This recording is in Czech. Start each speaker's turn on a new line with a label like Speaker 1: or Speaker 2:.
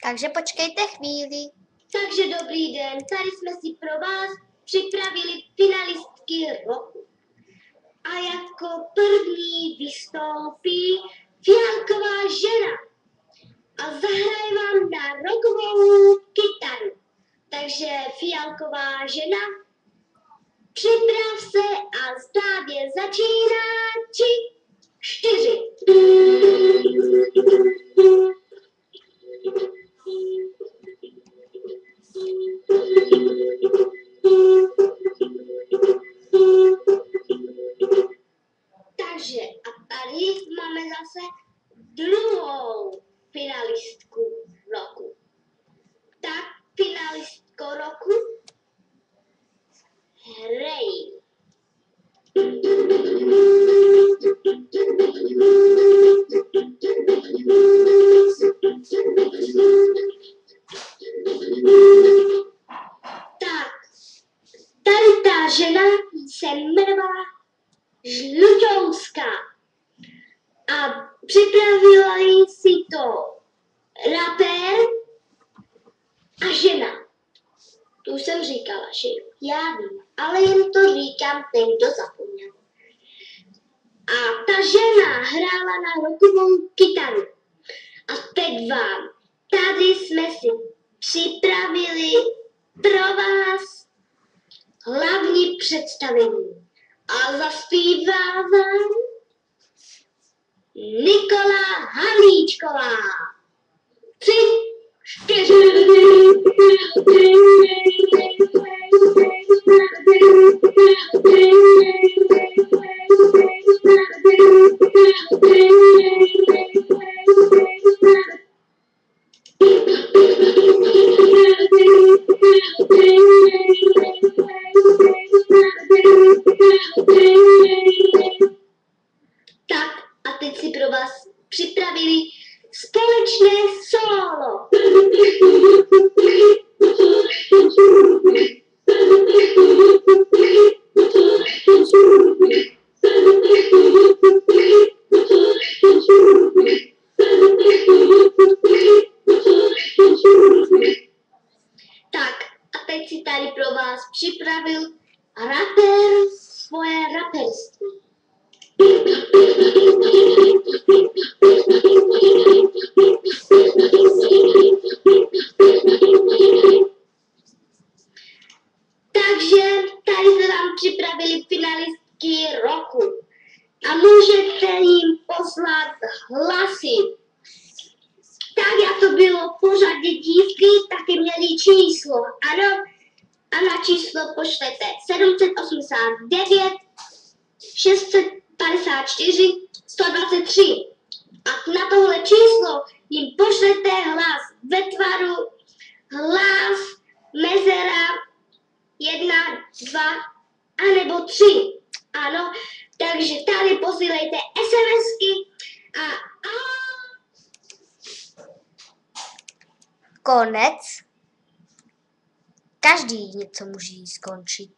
Speaker 1: Takže počkejte chvíli.
Speaker 2: Takže dobrý den, tady jsme si pro vás připravili finalistky roku. A jako první vystoupí Fialková žena a zahraje vám na rockovou kytaru. Takže Fialková žena, připrav se a záběr začíná 3, 4. Takže a tady máme zase druhou finalistku roku. Tak finalistko roku, hrej. Tak, tady ta žena se jmenovala Žluťouská a připravila si to rapér a žena. Tu už jsem říkala, že já vím, ale jen to říkám ten, kdo zapomněl. A ta žena hrála na rockovou kytaru. A teď vám, tady jsme si připravili pro vás hlavní představení. A zaspívá vám Nikola Havlíčková. 3, 4. Tak a teď si pro vás připravili společné solo. Tak a teď si tady pro vás připravil rapper svoje raperství. Takže tady jsme vám připravili finalistky roku a můžete jim poslat hlasy. Tak jak to bylo v pořadě dívky, taky měli číslo, ano, a na číslo pošlete 789 654 123 a na tohle číslo jim pošlete hlas ve tvaru hlas mezera 1, 2 anebo 3. Ano, takže tady posílejte SMSky a
Speaker 1: Konec. Každý něco může skončit.